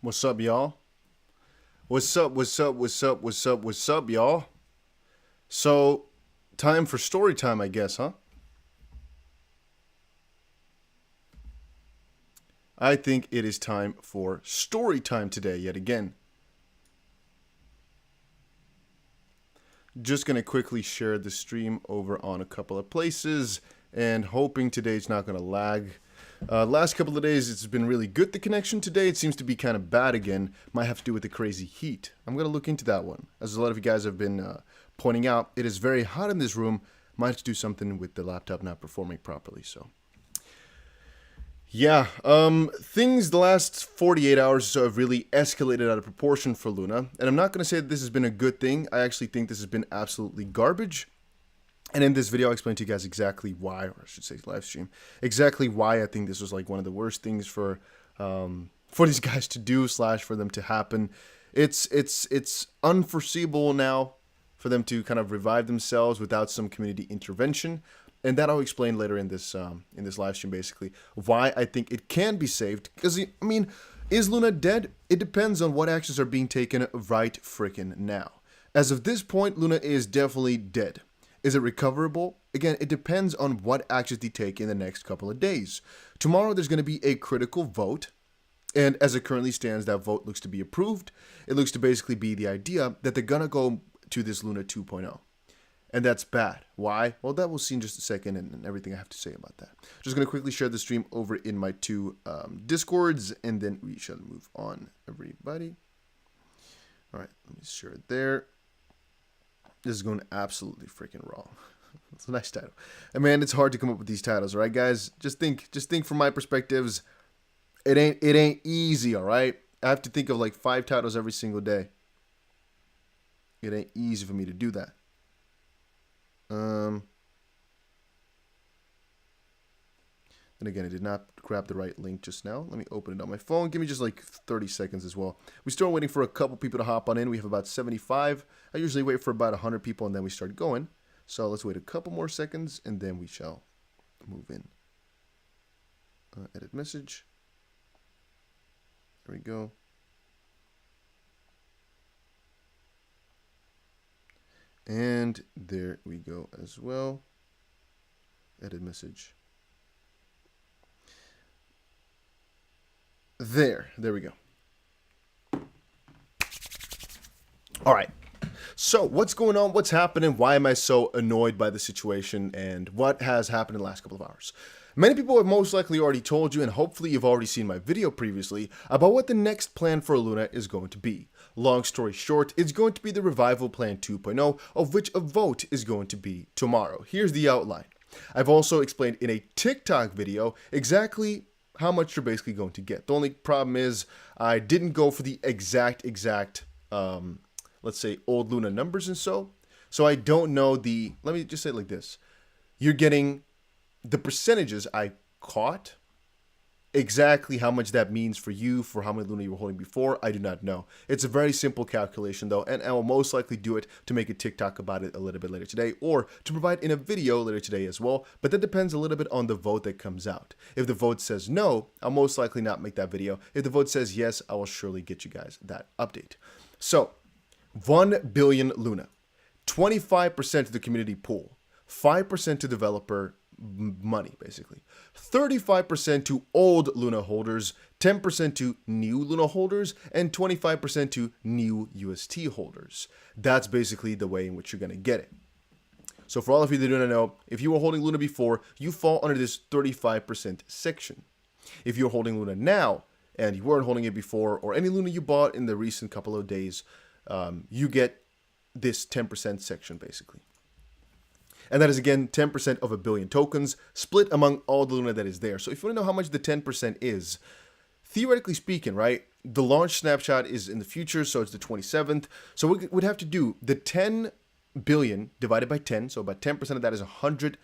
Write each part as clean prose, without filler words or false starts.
What's up, y'all? What's up, y'all? So, time for story time, I guess, huh? I think it is time for story time today, yet again. Just going to quickly share the stream over on a couple of places, and hoping today's not going to lag. Last couple of days, it's been really good, the connection. Today, it seems to be kind of bad again. Might have to do with the crazy heat. I'm going to look into that one. As a lot of you guys have been pointing out, it is very hot in this room. Might have to do something with the laptop not performing properly, so. Yeah, things the last 48 hours or so have really escalated out of proportion for Luna. And I'm not going to say that this has been a good thing. I actually think this has been absolutely garbage. And in this video, I'll explain to you guys exactly why, or I should say live stream, exactly why I think this was like one of the worst things for these guys to do / for them to happen. It's unforeseeable now for them to kind of revive themselves without some community intervention. And that I'll explain later in this live stream, basically, why I think it can be saved. Because, I mean, is Luna dead? It depends on what actions are being taken right frickin' now. As of this point, Luna is definitely dead. Is it recoverable? Again, it depends on what actions they take in the next couple of days. Tomorrow, there's going to be a critical vote. And as it currently stands, that vote looks to be approved. It looks to basically be the idea that they're going to go to this Luna 2.0. And that's bad. Why? Well, that we'll see in just a second and everything I have to say about that. Just going to quickly share the stream over in my two Discords, and then we shall move on, everybody. All right, let me share it there. This is going absolutely freaking wrong. It's a nice title. And man, it's hard to come up with these titles, all right, guys? Just think from my perspectives. It ain't easy, all right? I have to think of like 5 titles every single day. It ain't easy for me to do that. And again, I did not grab the right link just now. Let me open it on my phone. Give me just like 30 seconds as well. We're still waiting for a couple people to hop on in. We have about 75. I usually wait for about 100 people and then we start going. So let's wait a couple more seconds and then we shall move in. Edit message. There we go. And there we go as well. Edit message. There we go. All right. So what's going on? What's happening? Why am I so annoyed by the situation? And what has happened in the last couple of hours? Many people have most likely already told you, and hopefully you've already seen my video previously, about what the next plan for Luna is going to be. Long story short, it's going to be the Revival Plan 2.0, of which a vote is going to be tomorrow. Here's the outline. I've also explained in a TikTok video exactly how much you're basically going to get. The only problem is I didn't go for the exact, let's say, old Luna numbers and so I don't know let me just say it like this. You're getting the percentages I caught. Exactly how much that means for you, for how many Luna you were holding before, I do not know. It's a very simple calculation though, and I will most likely do it to make a TikTok about it a little bit later today, or to provide in a video later today as well, but that depends a little bit on the vote that comes out. If the vote says no, I'll most likely not make that video. If the vote says yes, I will surely get you guys that update. So, 1 billion Luna, 25% of the community pool, 5% to developer money, basically. 35% to old Luna holders, 10% to new Luna holders, and 25% to new UST holders. That's basically the way in which you're going to get it. So for all of you that do not know, if you were holding Luna before, you fall under this 35% section. If you're holding Luna now, and you weren't holding it before, or any Luna you bought in the recent couple of days, you get this 10% section, basically. And that is, again, 10% of 1 billion tokens split among all the Luna that is there. So if you want to know how much the 10% is, theoretically speaking, right, the launch snapshot is in the future, so it's the 27th. So we would have to do the 10 billion divided by 10. So about 10% of that is 100.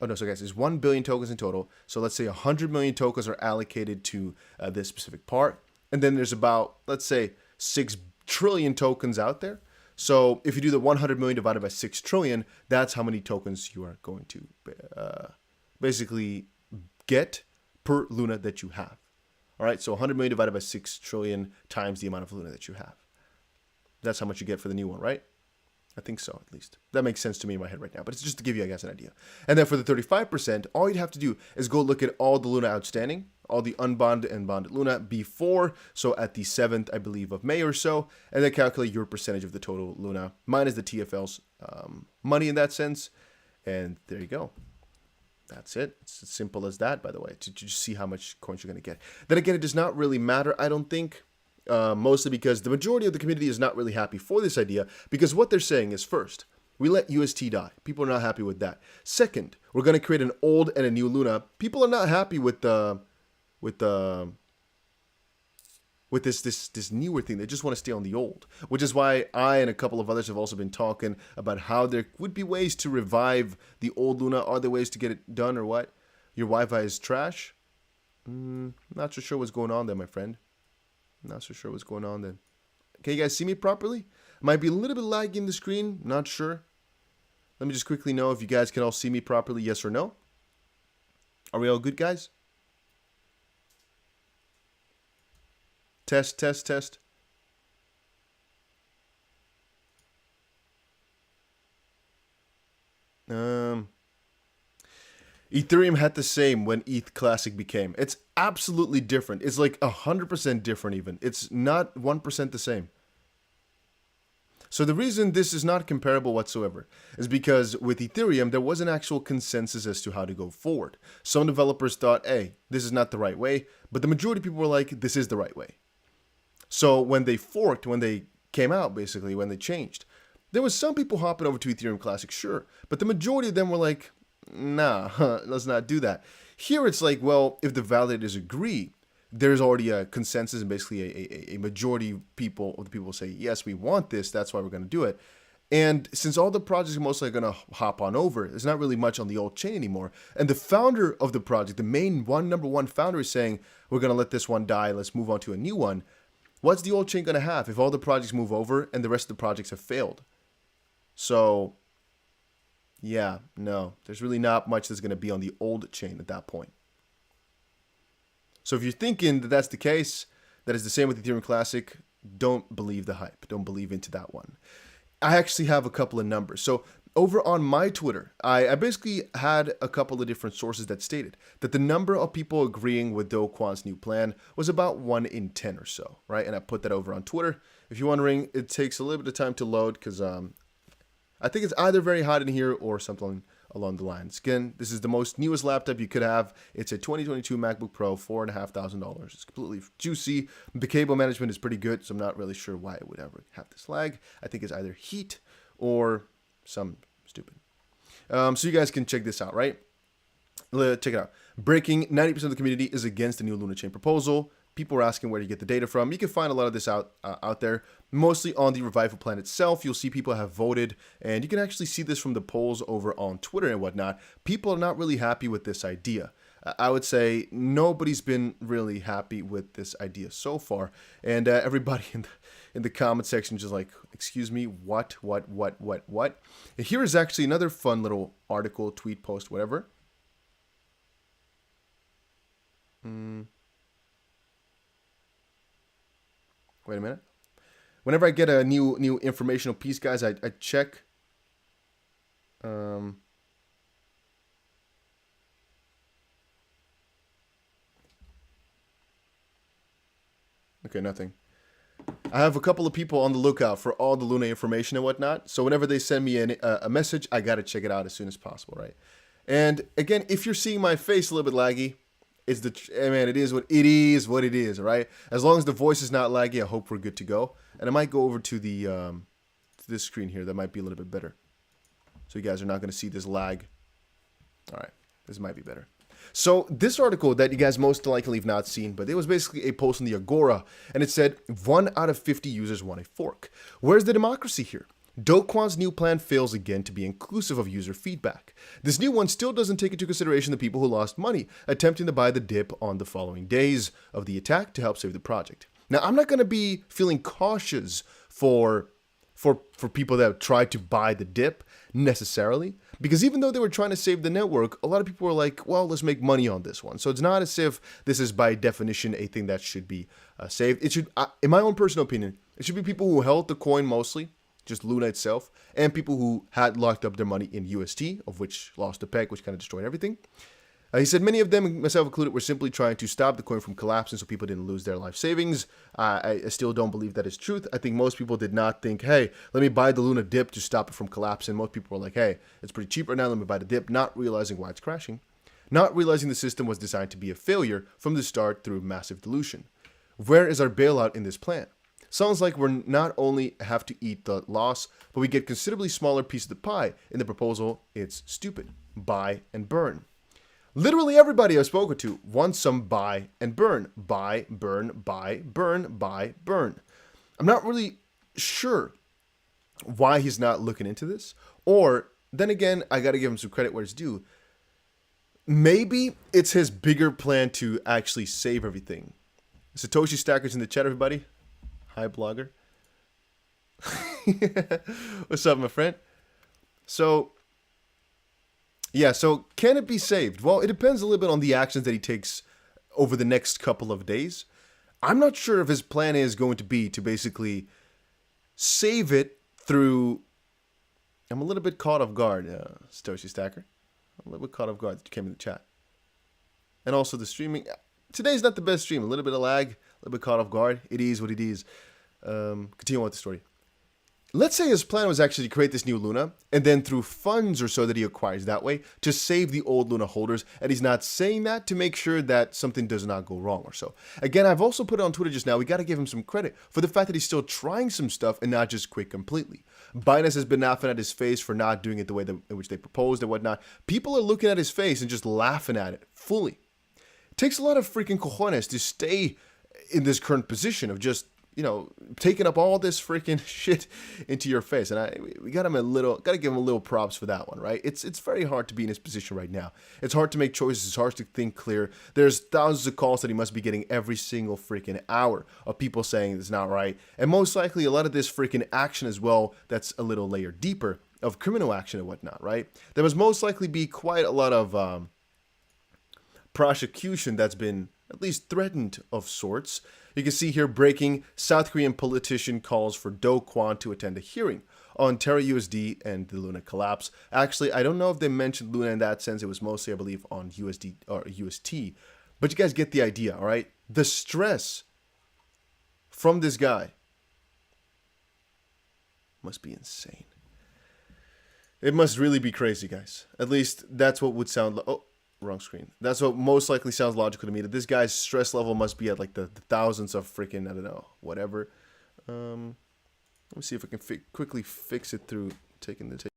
Oh, no, so guys, it's 1 billion tokens in total. So let's say 100 million tokens are allocated to this specific part. And then there's about, let's say, 6 trillion tokens out there. So if you do the 100 million divided by 6 trillion, that's how many tokens you are going to basically get per Luna that you have. All right, so 100 million divided by 6 trillion times the amount of Luna that you have. That's how much you get for the new one, right? I think so, at least. That makes sense to me in my head right now, but it's just to give you, I guess, an idea. And then for the 35%, all you'd have to do is go look at all the Luna outstanding, all the unbonded and bonded Luna before, so at the 7th, I believe, of May or so, and then calculate your percentage of the total Luna, minus the TFL's money in that sense, and there you go. That's it. It's as simple as that, by the way, to just see how much coins you're going to get. Then again, it does not really matter, I don't think. Mostly because the majority of the community is not really happy for this idea, because what they're saying is, first, we let UST die. People are not happy with that. Second, we're going to create an old and a new Luna. People are not happy with this newer thing. They just want to stay on the old, which is why I and a couple of others have also been talking about how there would be ways to revive the old Luna. Are there ways to get it done or what? Your Wi-Fi is trash? Not so sure what's going on there, my friend. Not so sure what's going on then. Can you guys see me properly? Might be a little bit laggy in the screen. Not sure. Let me just quickly know if you guys can all see me properly, yes or no. Are we all good, guys? Test, test, test. Ethereum had the same when ETH Classic became. It's absolutely different. It's like 100% different even. It's not 1% the same. So the reason this is not comparable whatsoever is because with Ethereum, there was an actual consensus as to how to go forward. Some developers thought, hey, this is not the right way, but the majority of people were like, this is the right way. So when they forked, when they came out, basically, when they changed, there was some people hopping over to Ethereum Classic, sure, but the majority of them were like, nah, let's not do that. Here it's like, well, if the validators agree, there's already a consensus and basically a majority of the people say, yes, we want this, that's why we're going to do it. And since all the projects are mostly going to hop on over, there's not really much on the old chain anymore. And the founder of the project, the number one founder is saying, we're going to let this one die, let's move on to a new one. What's the old chain going to have if all the projects move over and the rest of the projects have failed? So yeah, no, there's really not much that's going to be on the old chain at that point. So if you're thinking that that's the case, that is the same with Ethereum Classic, don't believe the hype. Don't believe into that one. I actually have a couple of numbers. So over on my Twitter, I basically had a couple of different sources that stated that the number of people agreeing with Kwon's new plan was about 1 in 10 or so, right? And I put that over on Twitter. If you're wondering, it takes a little bit of time to load because I think it's either very hot in here or something along the lines. Again, this is the newest laptop you could have. It's a 2022 MacBook Pro, $4,500. It's completely juicy. The cable management is pretty good, so I'm not really sure why it would ever have this lag. I think it's either heat or some stupid. So you guys can check this out, right? Check it out. Breaking, 90% of the community is against the new Luna Chain proposal. People are asking where to get the data from. You can find a lot of this out there, mostly on the revival plan itself. You'll see people have voted, and you can actually see this from the polls over on Twitter and whatnot. People are not really happy with this idea. I would say nobody's been really happy with this idea so far, and everybody in the comment section just like, excuse me, what? And here is actually another fun little article, tweet, post, whatever. Wait a minute. Whenever I get a new informational piece, guys, I check. Okay, nothing. I have a couple of people on the lookout for all the Luna information and whatnot. So whenever they send me a message, I got to check it out as soon as possible, right? And again, if you're seeing my face a little bit laggy, it is what it is, right? As long as the voice is not laggy, I hope we're good to go. And I might go over to this screen here. That might be a little bit better. So you guys are not going to see this lag. All right, this might be better. So this article that you guys most likely have not seen, but it was basically a post on the Agora, and it said 1 out of 50 users want a fork. Where's the democracy here? Kwon's new plan fails again to be inclusive of user feedback. This new one still doesn't take into consideration the people who lost money, attempting to buy the dip on the following days of the attack to help save the project. Now, I'm not going to be feeling cautious for for people that tried to buy the dip necessarily, because even though they were trying to save the network, a lot of people were like, well, let's make money on this one. So it's not as if this is by definition a thing that should be saved. It should, in my own personal opinion, it should be people who held the coin mostly, just Luna itself, and people who had locked up their money in UST, of which lost a peg, which kind of destroyed everything. He said many of them, myself included, were simply trying to stop the coin from collapsing so people didn't lose their life savings. I still don't believe that is truth. I think most people did not think, hey, let me buy the Luna dip to stop it from collapsing. Most people were like, hey, it's pretty cheap right now, let me buy the dip, not realizing why it's crashing. Not realizing the system was designed to be a failure from the start through massive dilution. Where is our bailout in this plan? Sounds like we're not only have to eat the loss, but we get considerably smaller piece of the pie. In the proposal, it's stupid. Buy and burn. Literally everybody I've spoken to wants some buy and burn. Buy, burn, buy, burn, buy, burn. I'm not really sure why he's not looking into this. Or, then again, I got to give him some credit where it's due. Maybe it's his bigger plan to actually save everything. Satoshi Stacker's in the chat, everybody. Hi, blogger. What's up, my friend? So, yeah, so can it be saved? Well, it depends a little bit on the actions that he takes over the next couple of days. I'm not sure if his plan is going to be to basically save it through... I'm a little bit caught off guard, Satoshi Stacker. I'm a little bit caught off guard that you came in the chat. And also the streaming. Today's not the best stream. A little bit of lag, a little bit caught off guard. It is what it is. Continue on with the story. Let's say his plan was actually to create this new Luna, and then through funds or so that he acquires that way, to save the old Luna holders, and he's not saying that to make sure that something does not go wrong or so. Again, I've also put it on Twitter just now, we got to give him some credit for the fact that he's still trying some stuff and not just quit completely. Binance has been laughing at his face for not doing it the way in which they proposed and whatnot. People are looking at his face and just laughing at it fully. It takes a lot of freaking cojones to stay in this current position of just, you know, taking up all this freaking shit into your face. And we got to give him a little props for that one, right? It's very hard to be in his position right now. It's hard to make choices. It's hard to think clear. There's thousands of calls that he must be getting every single freaking hour of people saying it's not right. And most likely a lot of this freaking action as well that's a little layer deeper of criminal action and whatnot, right? There must most likely be quite a lot of prosecution that's been at least threatened of sorts. You can see here breaking, South Korean politician calls for Kwon to attend a hearing on Terra USD and the Luna collapse. Actually, I don't know if they mentioned Luna in that sense. It was mostly, I believe, on USD or UST. But you guys get the idea, all right? The stress from this guy must be insane. It must really be crazy, guys. At least that's what would sound like. Oh, wrong screen. That's what most likely sounds logical to me. That this guy's stress level must be at like the thousands of freaking, I don't know, whatever. Let me see if I can quickly fix it through taking the tape.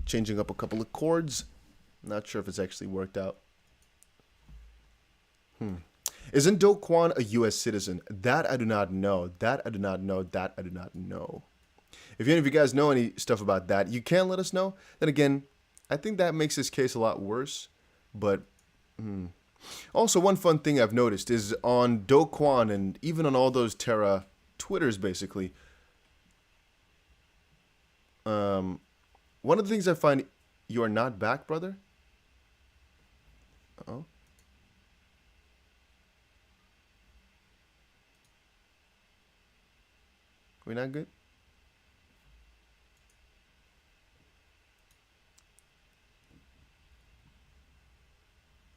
Changing up a couple of chords. Not sure if it's actually worked out. Isn't Kwon a U.S. citizen? That I do not know. That I do not know. That I do not know. If any of you guys know any stuff about that, you can let us know. Then again, I think that makes this case a lot worse. But also, one fun thing I've noticed is on Kwon and even on all those Terra Twitters, basically. One of the things I find, you are not back, brother? Uh-oh. We not good?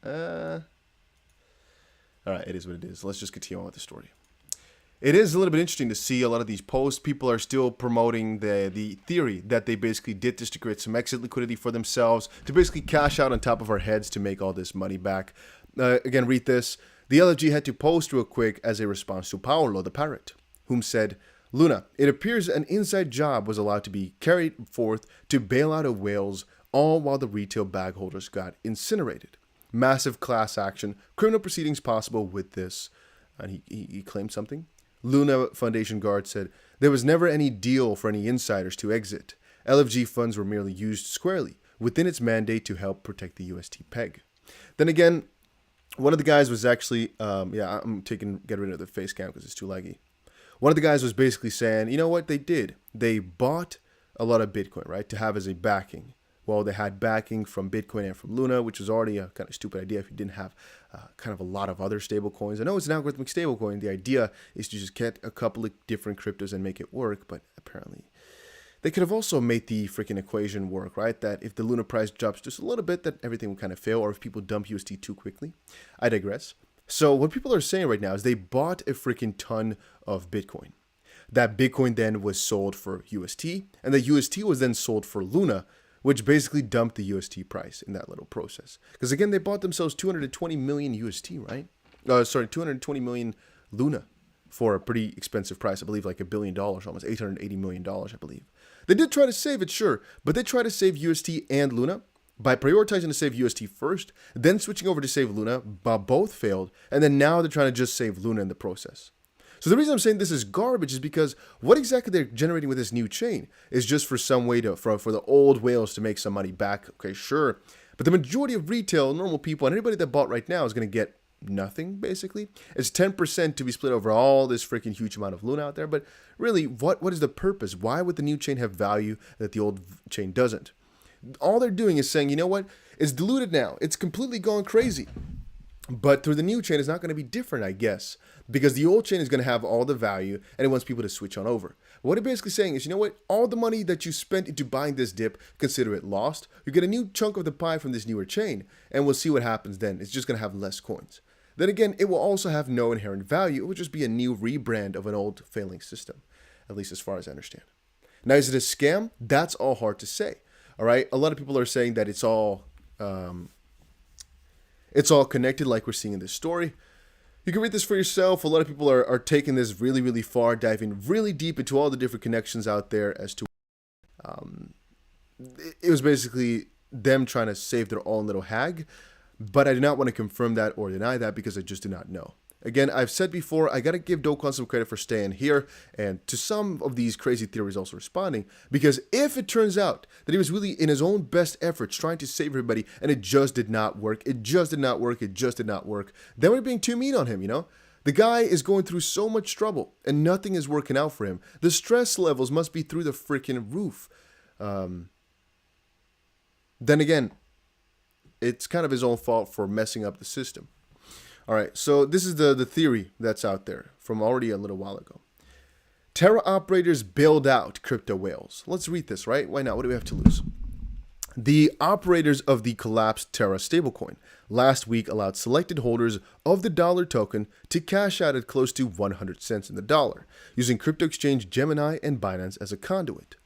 All right, it is what it is. Let's just continue on with the story. It is a little bit interesting to see a lot of these posts. People are still promoting the theory that they basically did this to create some exit liquidity for themselves, to basically cash out on top of our heads to make all this money back. Again, read this. The LFG had to post real quick as a response to Paolo the parrot, whom said, Luna, it appears an inside job was allowed to be carried forth to bail out of whales, all while the retail bag holders got incinerated. Massive class action, criminal proceedings possible with this. And he claimed something. Luna Foundation guard said, There was never any deal for any insiders to exit. LFG funds were merely used squarely within its mandate to help protect the UST peg. Then again, one of the guys was actually, get rid of the face cam because it's too laggy. One of the guys was basically saying, you know what they did? They bought a lot of Bitcoin, right, to have as a backing. Well, they had backing from Bitcoin and from Luna, which was already a kind of stupid idea if you didn't have kind of a lot of other stable coins. I know it's an algorithmic stable coin. The idea is to just get a couple of different cryptos and make it work, but apparently they could have also made the freaking equation work, right? That if the Luna price drops just a little bit, that everything would kind of fail, or if people dump UST too quickly. I digress. So what people are saying right now is they bought a freaking ton of Bitcoin. That Bitcoin then was sold for UST, and the UST was then sold for Luna, which basically dumped the UST price in that little process. Because again, they bought themselves 220 million UST, right? 220 million Luna for a pretty expensive price. I believe like $1 billion, almost $880 million, I believe. They did try to save it, sure, but they tried to save UST and Luna by prioritizing to save UST first, then switching over to save Luna, but both failed, and then now they're trying to just save Luna in the process. So the reason I'm saying this is garbage is because what exactly they're generating with this new chain is just for some way to for the old whales to make some money back. Okay, sure. But the majority of retail, normal people, and anybody that bought right now is going to get nothing, basically. It's 10% to be split over all this freaking huge amount of Luna out there. But really, what is the purpose? Why would the new chain have value that the old chain doesn't? All they're doing is saying, you know what? It's diluted now. It's completely gone crazy. But through the new chain, it's not going to be different, I guess, because the old chain is going to have all the value and it wants people to switch on over. What it's basically saying is, you know what? All the money that you spent into buying this dip, consider it lost. You get a new chunk of the pie from this newer chain, and we'll see what happens then. It's just going to have less coins. Then again, it will also have no inherent value. It will just be a new rebrand of an old failing system, at least as far as I understand. Now, is it a scam? That's all hard to say. All right. A lot of people are saying that it's all connected, like we're seeing in this story. You can read this for yourself. A lot of people are taking this really, really far, diving really deep into all the different connections out there as to it was basically them trying to save their own little hag. But I do not want to confirm that or deny that because I just do not know. Again, I've said before, I got to give Do Kwon some credit for staying here and to some of these crazy theories also responding, because if it turns out that he was really in his own best efforts trying to save everybody and it just did not work, then we're being too mean on him, you know? The guy is going through so much trouble and nothing is working out for him. The stress levels must be through the freaking roof. Then again, it's kind of his own fault for messing up the system. All right, so this is the theory that's out there from already a little while ago. Terra operators bailed out crypto whales. Let's read this, right? Why not? What do we have to lose? The operators of the collapsed Terra stablecoin last week allowed selected holders of the dollar token to cash out at close to 100 cents in the dollar, using crypto exchange Gemini and Binance as a conduit.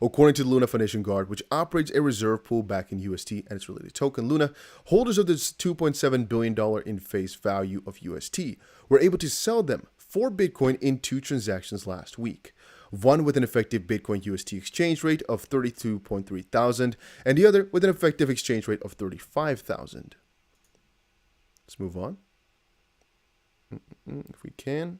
According to the Luna Foundation Guard, which operates a reserve pool back in UST and its related token Luna, holders of this $2.7 billion in face value of UST were able to sell them for Bitcoin in 2 transactions last week. One with an effective Bitcoin UST exchange rate of 32.3 thousand, and the other with an effective exchange rate of 35,000. Let's move on. If we can.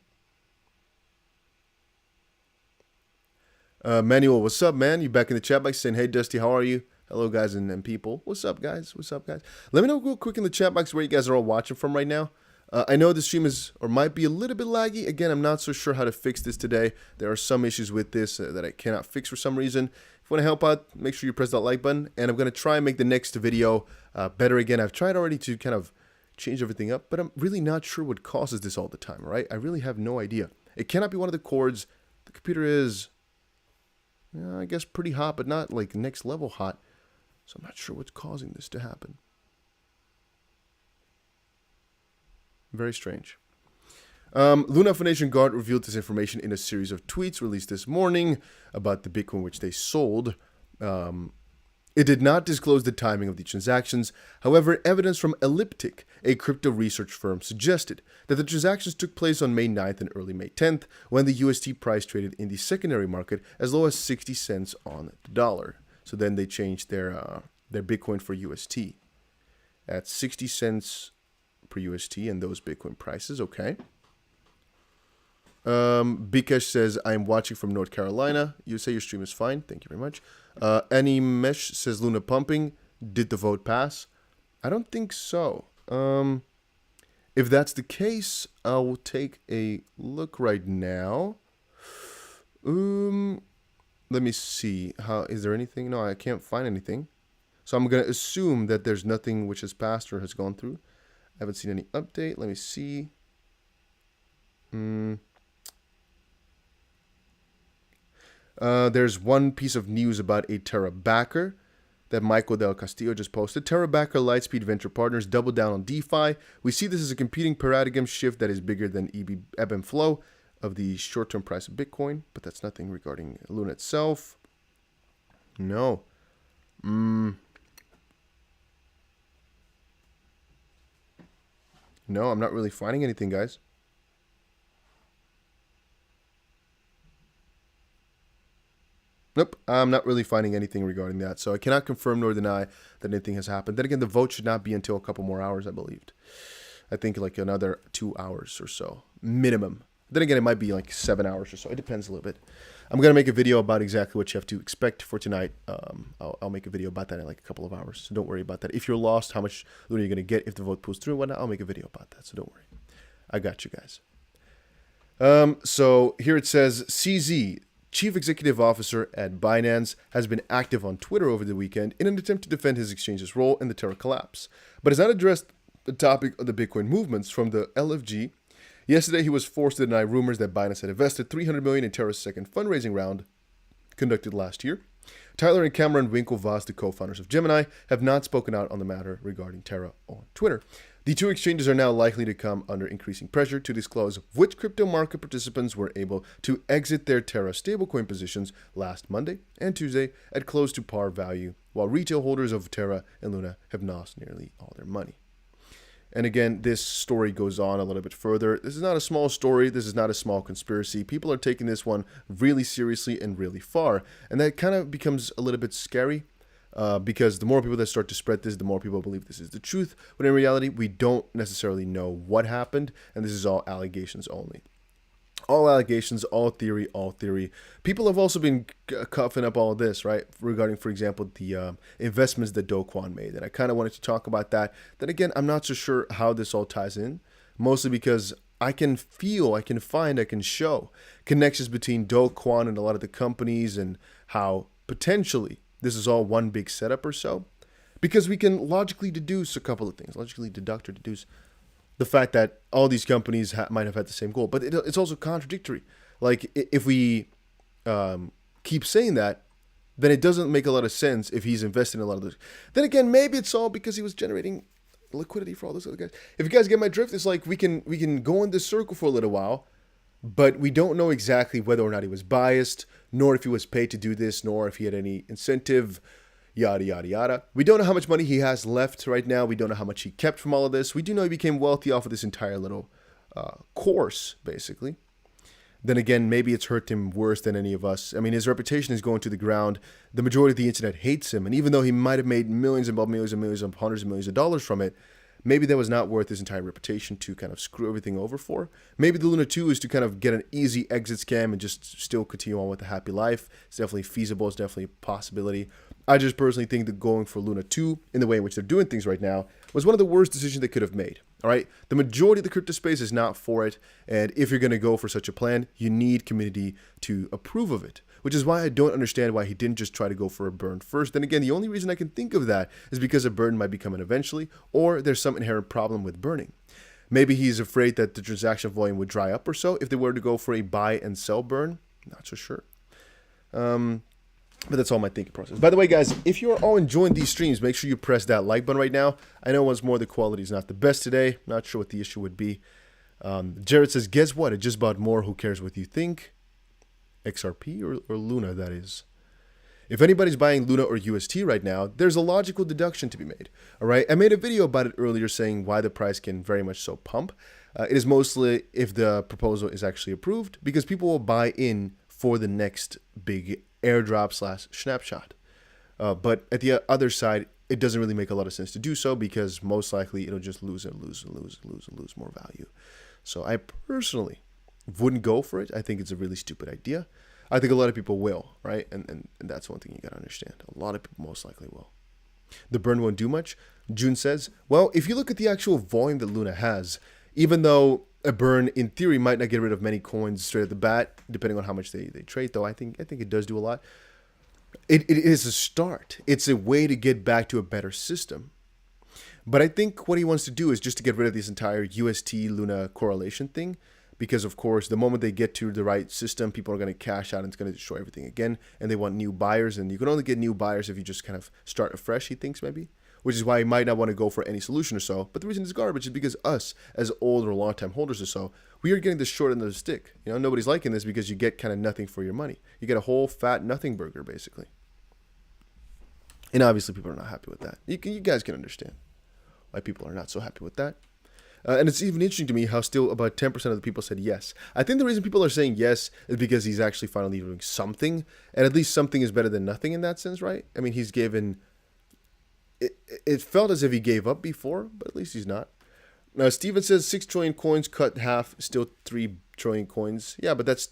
Manuel, what's up, man? You back in the chat box saying, hey, Dusty, how are you? Hello, guys and people. What's up, guys? What's up, guys? Let me know real quick in the chat box where you guys are all watching from right now. I know the stream is or might be a little bit laggy. Again, I'm not so sure how to fix this today. There are some issues with this that I cannot fix for some reason. If you want to help out, make sure you press that like button. And I'm going to try and make the next video better again. I've tried already to kind of change everything up, but I'm really not sure what causes this all the time, right? I really have no idea. It cannot be one of the cords. The computer is... I guess pretty hot, but not like next level hot. So I'm not sure what's causing this to happen. Very strange. Luna Foundation Guard revealed this information in a series of tweets released this morning about the Bitcoin which they sold. It did not disclose the timing of the transactions. However, evidence from Elliptic, a crypto research firm, suggested that the transactions took place on May 9th and early May 10th, when the UST price traded in the secondary market as low as 60 cents on the dollar. So then they changed their Bitcoin for UST at 60 cents per UST and those Bitcoin prices. Okay. Bikesh says, I'm watching from North Carolina. You say your stream is fine. Thank you very much. Animesh says, Luna pumping. Did the vote pass? I don't think so. If that's the case, I will take a look right now. Let me see. Is there anything? No, I can't find anything. So I'm going to assume that there's nothing which has passed or has gone through. I haven't seen any update. Let me see. There's one piece of news about a Terra backer that Michael Del Castillo just posted. Terra backer Lightspeed Venture Partners doubled down on DeFi. We see this as a competing paradigm shift that is bigger than ebb and flow of the short-term price of Bitcoin, but that's nothing regarding Luna itself. No. No, I'm not really finding anything, guys. Nope, I'm not really finding anything regarding that. So I cannot confirm nor deny that anything has happened. Then again, the vote should not be until a couple more hours, I believed. I think like another 2 hours or so, minimum. Then again, it might be like 7 hours or so. It depends a little bit. I'm going to make a video about exactly what you have to expect for tonight. I'll make a video about that in like a couple of hours. So don't worry about that. If you're lost, how much Luna you're going to get if the vote pulls through and whatnot, I'll make a video about that. So don't worry. I got you guys. So here it says, CZ, Chief Executive Officer at Binance, has been active on Twitter over the weekend in an attempt to defend his exchange's role in the Terra collapse, but has not addressed the topic of the Bitcoin movements from the LFG. Yesterday, he was forced to deny rumors that Binance had invested $300 million in Terra's second fundraising round conducted last year. Tyler and Cameron Winklevoss, the co-founders of Gemini, have not spoken out on the matter regarding Terra on Twitter. The two exchanges are now likely to come under increasing pressure to disclose which crypto market participants were able to exit their Terra stablecoin positions last Monday and Tuesday at close to par value, while retail holders of Terra and Luna have lost nearly all their money. And again, this story goes on a little bit further. This is not a small story. This is not a small conspiracy. People are taking this one really seriously and really far. And that kind of becomes a little bit scary because the more people that start to spread this, the more people believe this is the truth. But in reality, we don't necessarily know what happened. And this is all allegations only. All allegations, all theory, all theory. People have also been coughing up all of this, right? Regarding, for example, the investments that Kwon made. And I kind of wanted to talk about that. Then again, I'm not so sure how this all ties in. Mostly because I can feel, I can find, I can show connections between Kwon and a lot of the companies and how potentially this is all one big setup or so. Because we can logically deduce a couple of things. Logically deduct or deduce the fact that all these companies might have had the same goal, but it's also contradictory. Like if we keep saying that, then it doesn't make a lot of sense if he's investing in a lot of those. Then again, maybe it's all because he was generating liquidity for all those other guys. If you guys get my drift, it's like we can go in this circle for a little while, but we don't know exactly whether or not he was biased, nor if he was paid to do this, nor if he had any incentive. Yada, yada, yada. We don't know how much money he has left right now. We don't know how much he kept from all of this. We do know he became wealthy off of this entire little course, basically. Then again, maybe it's hurt him worse than any of us. I mean, his reputation is going to the ground. The majority of the internet hates him. And even though he might have made millions and millions and millions and hundreds of millions of dollars from it, maybe that was not worth his entire reputation to kind of screw everything over for. Maybe the Luna 2 is to kind of get an easy exit scam and just still continue on with a happy life. It's definitely feasible. It's definitely a possibility. I just personally think that going for Luna 2 in the way in which they're doing things right now was one of the worst decisions they could have made. All right. The majority of the crypto space is not for it. And if you're going to go for such a plan, you need community to approve of it, which is why I don't understand why he didn't just try to go for a burn first. Then again, the only reason I can think of that is because a burn might be coming eventually, or there's some inherent problem with burning. Maybe he's afraid that the transaction volume would dry up or so if they were to go for a buy and sell burn. Not so sure. But that's all my thinking process. By the way, guys, if you're all enjoying these streams, make sure you press that like button right now. I know once more the quality is not the best today. Not sure what the issue would be. Jared says, guess what? It just bought more. Who cares what you think? XRP or Luna, that is. If anybody's buying Luna or UST right now, there's a logical deduction to be made. All right. I made a video about it earlier saying why the price can very much so pump. It is mostly if the proposal is actually approved, because people will buy in for the next big airdrop / snapshot. But at the other side, it doesn't really make a lot of sense to do so because most likely it'll just lose and lose and lose and lose and lose more value. So I personally wouldn't go for it. I think it's a really stupid idea. I think a lot of people will, right? And that's one thing you got to understand. A lot of people most likely will. The burn won't do much. June says, well, if you look at the actual volume that Luna has, even though a burn in theory might not get rid of many coins straight at the bat, depending on how much they trade, though I think it does do a lot. It is a start. It's a way to get back to a better system. But I think what he wants to do is just to get rid of this entire UST Luna correlation thing, because of course the moment they get to the right system, people are going to cash out and it's going to destroy everything again, and they want new buyers, and you can only get new buyers if you just kind of start afresh, he thinks, maybe, which is why he might not want to go for any solution or so. But the reason it's garbage is because us, as old or long-time holders or so, we are getting the short end of the stick. You know, nobody's liking this because you get kind of nothing for your money. You get a whole fat nothing burger, basically. And obviously people are not happy with that. You guys can understand why people are not so happy with that. And it's even interesting to me how still about 10% of the people said yes. I think the reason people are saying yes is because he's actually finally doing something. And at least something is better than nothing in that sense, right? I mean, he's given... It felt as if he gave up before, but at least he's not. Now, Steven says 6 trillion coins cut half, still 3 trillion coins. Yeah, but that's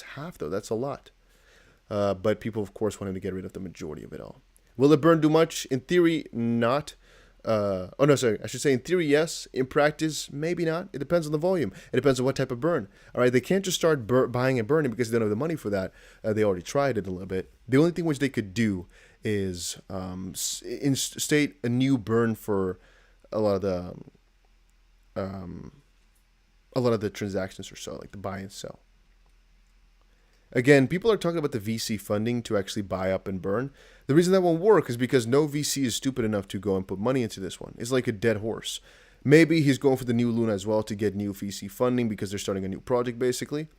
half, though. That's a lot. But people, of course, want him to get rid of the majority of it all. Will the burn do much? In theory, not. I should say in theory, yes. In practice, maybe not. It depends on the volume. It depends on what type of burn. All right, they can't just start buying and burning because they don't have the money for that. They already tried it a little bit. The only thing which they could do is instate a new burn for a lot of the transactions or so, like the buy and sell. Again, people are talking about the VC funding to actually buy up and burn. The reason that won't work is because no VC is stupid enough to go and put money into this one. It's like a dead horse. Maybe he's going for the new Luna as well to get new VC funding because they're starting a new project, basically.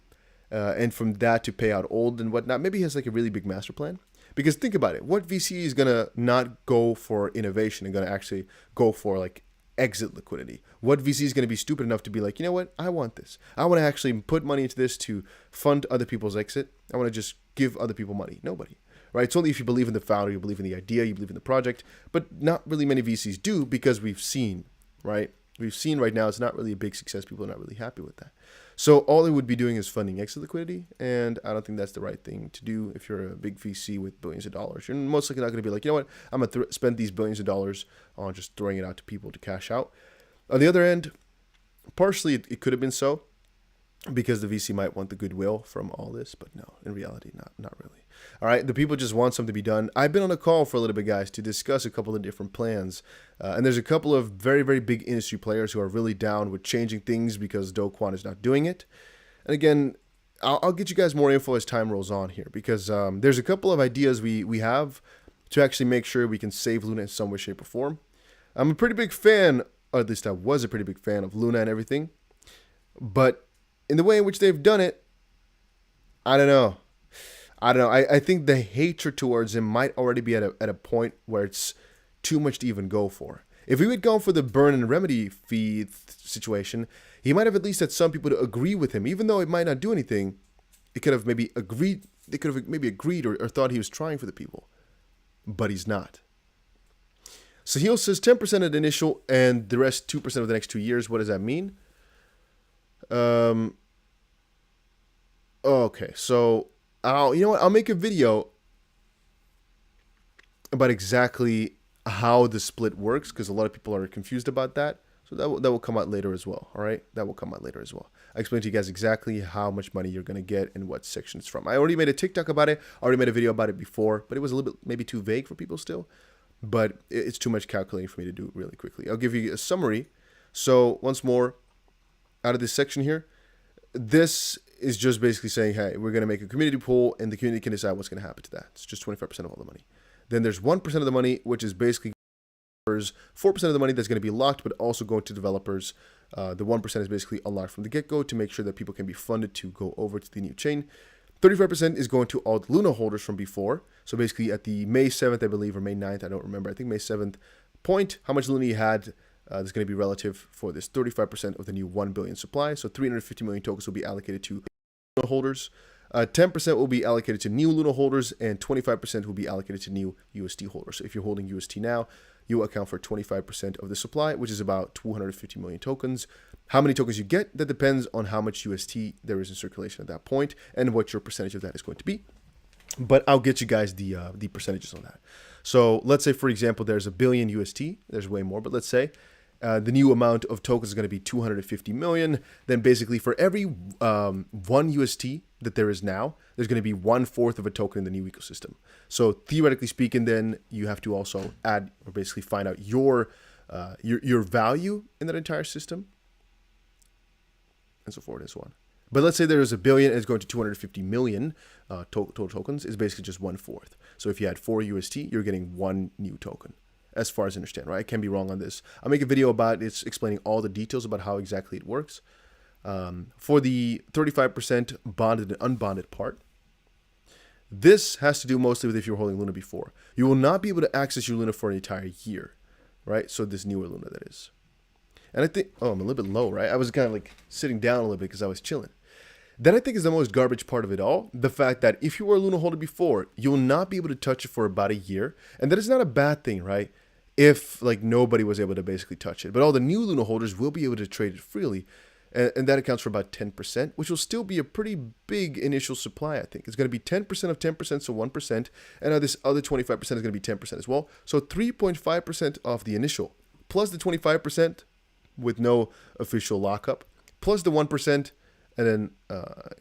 And from that to pay out old and whatnot. Maybe he has like a really big master plan. Because think about it. What VC is going to not go for innovation and going to actually go for like exit liquidity? What VC is going to be stupid enough to be like, you know what? I want this. I want to actually put money into this to fund other people's exit. I want to just give other people money. Nobody. Right? It's only if you believe in the founder, you believe in the idea, you believe in the project. But not really many VCs do because we've seen, right? We've seen right now it's not really a big success. People are not really happy with that. So all they would be doing is funding exit liquidity, and I don't think that's the right thing to do if you're a big VC with billions of dollars. You're most likely not going to be like, you know what, I'm going to spend these billions of dollars on just throwing it out to people to cash out. On the other end, partially it could have been so because the VC might want the goodwill from all this, but no, in reality, not really. All right, the people just want something to be done. I've been on a call for a little bit, guys, to discuss a couple of different plans. And there's a couple of very, very big industry players who are really down with changing things because Kwon is not doing it. And again, I'll get you guys more info as time rolls on here because there's a couple of ideas we have to actually make sure we can save Luna in some way, shape, or form. I'm a pretty big fan, or at least I was a pretty big fan of Luna and everything. But in the way in which they've done it, I don't know. I think the hatred towards him might already be at a point where it's too much to even go for. If we would go for the burn and remedy fee situation, he might have at least had some people to agree with him, even though it might not do anything. It could have maybe agreed. They could have maybe agreed or thought he was trying for the people, but he's not. Sahil says 10% at initial and the rest 2% over the next 2 years. What does that mean? Okay, so I'll make a video about exactly how the split works because a lot of people are confused about that. So that will come out later as well. All right, that will come out later as well. I explained to you guys exactly how much money you're gonna get and what section it's from. I already made a TikTok about it. I already made a video about it before, but it was a little bit maybe too vague for people still. But it's too much calculating for me to do really quickly. I'll give you a summary. So once more, out of this section here, this is just basically saying, hey, we're going to make a community pool and the community can decide what's going to happen to that. It's just 25% of all the money. Then there's 1% of the money, which is basically 4% of the money that's going to be locked, but also going to developers. The 1% is basically unlocked from the get-go to make sure that people can be funded to go over to the new chain. 35% is going to all the Luna holders from before. So basically at the May 7th, I believe, or May 9th, I don't remember. I think May 7th point, how much Luna you had is going to be relative for this 35% of the new 1 billion supply. So 350 million tokens will be allocated to Luna holders. 10% will be allocated to new Luna holders, and 25% will be allocated to new UST holders. So if you're holding UST now, you account for 25% of the supply, which is about 250 million tokens. How many tokens you get, that depends on how much UST there is in circulation at that point and what your percentage of that is going to be. But I'll get you guys the percentages on that. So let's say, for example, there's a billion UST. There's way more, but let's say the new amount of tokens is going to be 250 million. Then basically for every 1 UST that there is now, there's going to be 1/4 of a token in the new ecosystem. So theoretically speaking, then you have to also add or basically find out your value in that entire system, and so forth and so on. But let's say there is a billion and it's going to 250 million total tokens. Is basically just 1/4. So if you had 4 UST, you're getting 1 new token, as far as I understand, right? I can be wrong on this. I'll make a video about it explaining all the details about how exactly it works. For the 35% bonded and unbonded part, this has to do mostly with if you're holding Luna before. You will not be able to access your Luna for an entire year, right? So this newer Luna, that is. And I think, oh, I'm a little bit low, right? I was kind of like sitting down a little bit because I was chilling. Then I think is the most garbage part of it all, the fact that if you were a Luna holder before, you will not be able to touch it for about a year. And that is not a bad thing, right? If like nobody was able to basically touch it. But all the new Luna holders will be able to trade it freely. And that accounts for about 10%, which will still be a pretty big initial supply, I think. It's going to be 10% of 10%, so 1%. And now this other 25% is going to be 10% as well. So 3.5% off the initial, plus the 25% with no official lockup, plus the 1%, and then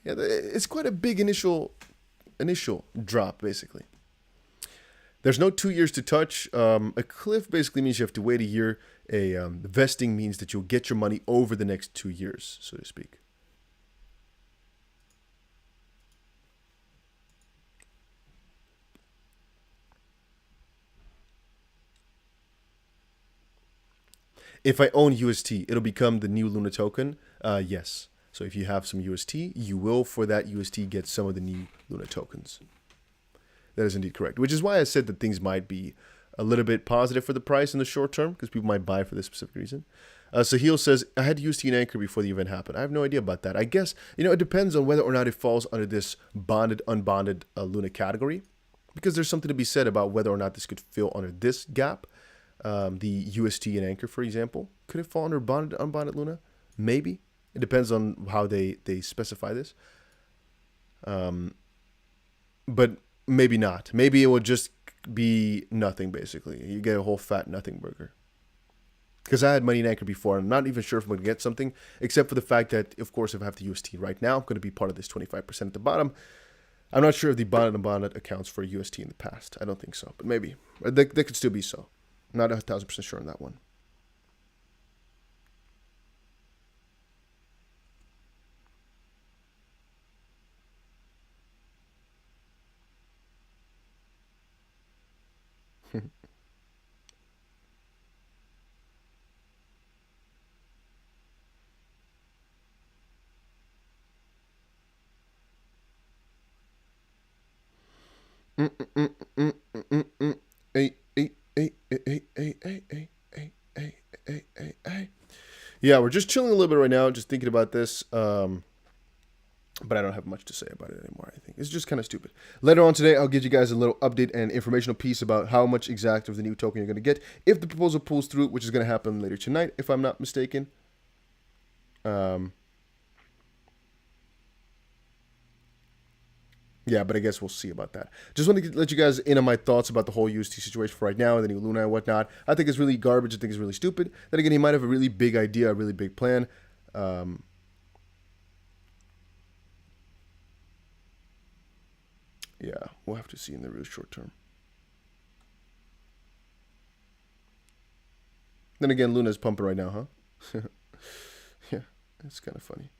yeah, it's quite a big initial drop, basically. There's no 2 years to touch. A cliff basically means you have to wait a year. Vesting means that you'll get your money over the next 2 years, so to speak. If I own UST, it'll become the new Luna token. Yes. So if you have some UST, you will, for that UST, get some of the new Luna tokens. That is indeed correct. Which is why I said that things might be a little bit positive for the price in the short term, because people might buy for this specific reason. Sahil says, I had UST and Anchor before the event happened. I have no idea about that. I guess, it depends on whether or not it falls under this bonded, unbonded Luna category. Because there's something to be said about whether or not this could fill under this gap. The UST and Anchor, for example. Could it fall under bonded, unbonded Luna? Maybe. It depends on how they specify this. But maybe not. Maybe it will just be nothing, basically. You get a whole fat nothing burger. Because I had money in Anchor before. I'm not even sure if I'm going to get something, except for the fact that, of course, if I have the UST right now, I'm going to be part of this 25% at the bottom. I'm not sure if the bonded and unbonded accounts for UST in the past. I don't think so, but maybe. That could still be so. Not 1,000% sure on that one. Yeah, we're just chilling a little bit right now, just thinking about this. But I don't have much to say about it anymore, I think. It's just kind of stupid. Later on today, I'll give you guys a little update and informational piece about how much exact of the new token you're going to get if the proposal pulls through, which is going to happen later tonight, if I'm not mistaken. Yeah, but I guess we'll see about that. Just want to let you guys in on my thoughts about the whole UST situation for right now, and the new Luna and whatnot. I think it's really garbage. I think it's really stupid. Then again, he might have a really big idea, a really big plan. Yeah, we'll have to see in the real short term. Then again, Luna's pumping right now, huh? Yeah, it's kind of funny.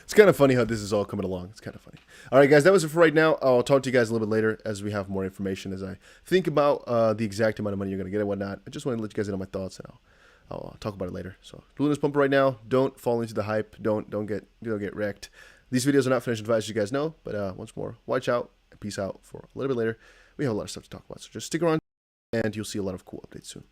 It's kind of funny how this is all coming along. It's kind of funny. All right, guys, that was it for right now. I'll talk to you guys a little bit later as we have more information, as I think about the exact amount of money you're going to get and whatnot. I just wanted to let you guys in on my thoughts, and I'll talk about it later. So Luna's pumping right now. Don't fall into the hype. Don't get wrecked. These videos are not financial advice, as you guys know. But once more, watch out and peace out for a little bit later. We have a lot of stuff to talk about. So just stick around, and you'll see a lot of cool updates soon.